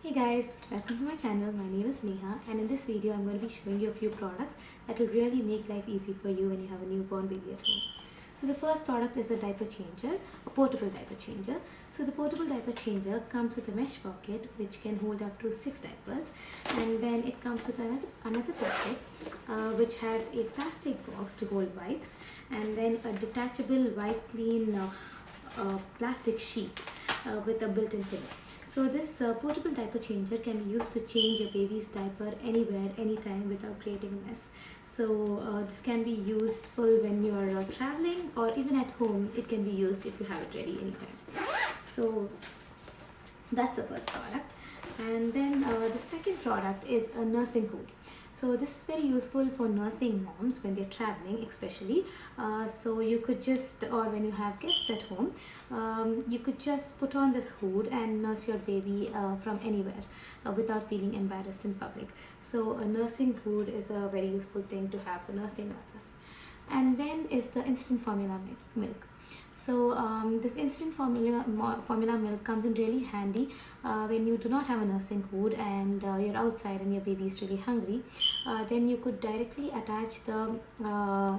Hey guys, welcome to my channel. My name is Neha, and in this video I'm going to be showing you a few products that will really make life easy for you when you have a newborn baby at home. So the first product is a diaper changer, a portable diaper changer. So the portable diaper changer comes with a mesh pocket which can hold up to 6 diapers, and then it comes with another pocket which has a plastic box to hold wipes, and then a detachable wipe clean plastic sheet with a built-in pillow. So this portable diaper changer can be used to change your baby's diaper anywhere, anytime without creating a mess. So this can be useful when you're traveling, or even at home it can be used if you have it ready anytime. So that's the first product. And then the second product is a nursing hood. So this is very useful for nursing moms when they're traveling, especially. So you could just, or when you have guests at home, you could just put on this hood and nurse your baby from anywhere without feeling embarrassed in public. So a nursing hood is a very useful thing to have for nursing mothers. And then is the instant formula milk. So this instant formula milk comes in really handy when you do not have a nursing hood and you're outside and your baby is really hungry. Then you could directly attach the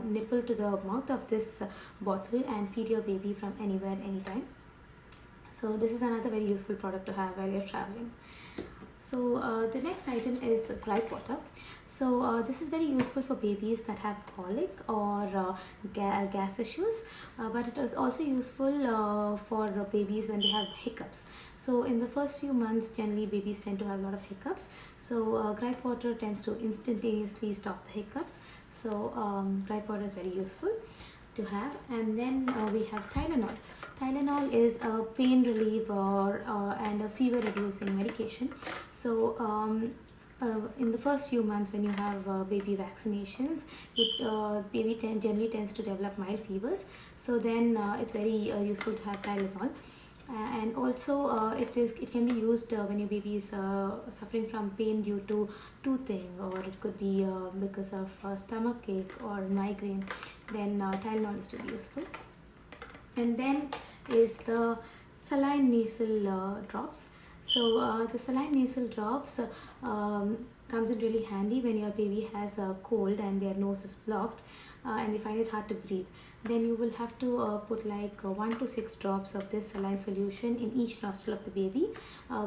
nipple to the mouth of this bottle and feed your baby from anywhere, anytime. So this is another very useful product to have while you're traveling. So the next item is the gripe water. So this is very useful for babies that have colic or gas issues, but it is also useful for babies when they have hiccups. So in the first few months, generally babies tend to have a lot of hiccups. So gripe water tends to instantaneously stop the hiccups. So gripe water is very useful to have. And then we have Tylenol. Tylenol is a pain reliever and a fever reducing medication. So in the first few months when you have baby vaccinations, baby generally tends to develop mild fevers. So then it's very useful to have Tylenol. And also it can be used when your baby is suffering from pain due to toothing, or it could be because of stomach ache or migraine. Then Tylenol is really useful. And then is the saline nasal drops. So the saline nasal drops comes in really handy when your baby has a cold and their nose is blocked and they find it hard to breathe. Then you will have to put like 1 to 6 drops of this saline solution in each nostril of the baby,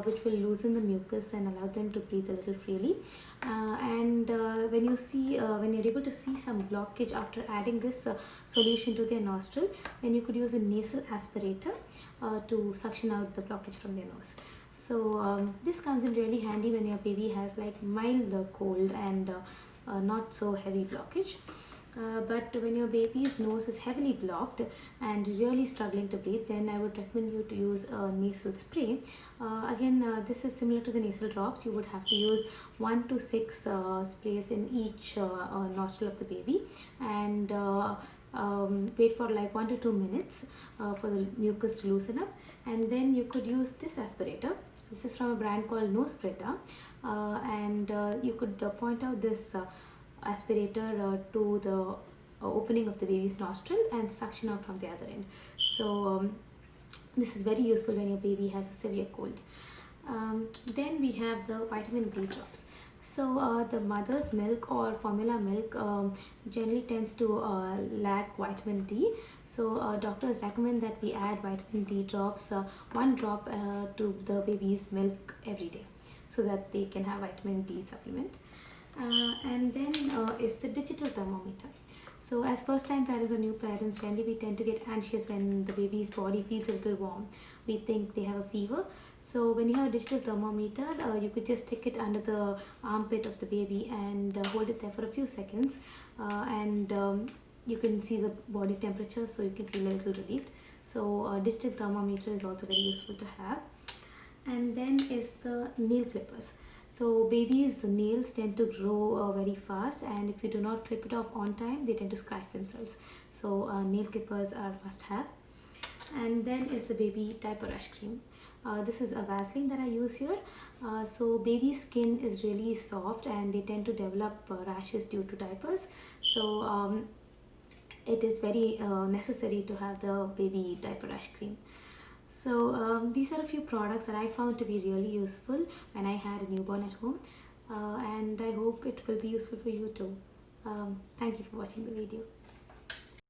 which will loosen the mucus and allow them to breathe a little freely. And when you're able to see some blockage after adding this solution to their nostril, then you could use a nasal aspirator to suction out the blockage from their nose. So this comes in really handy when your baby has like mild cold and not so heavy blockage. But when your baby's nose is heavily blocked and really struggling to breathe, then I would recommend you to use a nasal spray. Again, this is similar to the nasal drops. You would have to use 1 to 6 sprays in each nostril of the baby, and wait for like 1 to 2 minutes for the mucus to loosen up. And then you could use this aspirator. This is from a brand called Nosprita, and you could point out this aspirator to the opening of the baby's nostril and suction out from the other end. So this is very useful when your baby has a severe cold. Then we have the vitamin D drops. So the mother's milk or formula milk generally tends to lack vitamin D. So doctors recommend that we add vitamin D drops, 1 drop to the baby's milk every day, so that they can have vitamin D supplement. And then is the digital thermometer. So as first time parents or new parents, generally we tend to get anxious when the baby's body feels a little warm. We think they have a fever. So when you have a digital thermometer, you could just stick it under the armpit of the baby and hold it there for a few seconds, and you can see the body temperature, so you can feel a little relieved. So digital thermometer is also very useful to have. And then is the nail clippers. So babies' nails tend to grow very fast, and if you do not clip it off on time, they tend to scratch themselves. So nail clippers are must have. And then is the baby diaper rash cream. This is a Vaseline that I use here. So baby skin is really soft and they tend to develop rashes due to diapers. So it is very necessary to have the baby diaper rash cream. So these are a few products that I found to be really useful when I had a newborn at home, and I hope it will be useful for you too. Thank you for watching the video.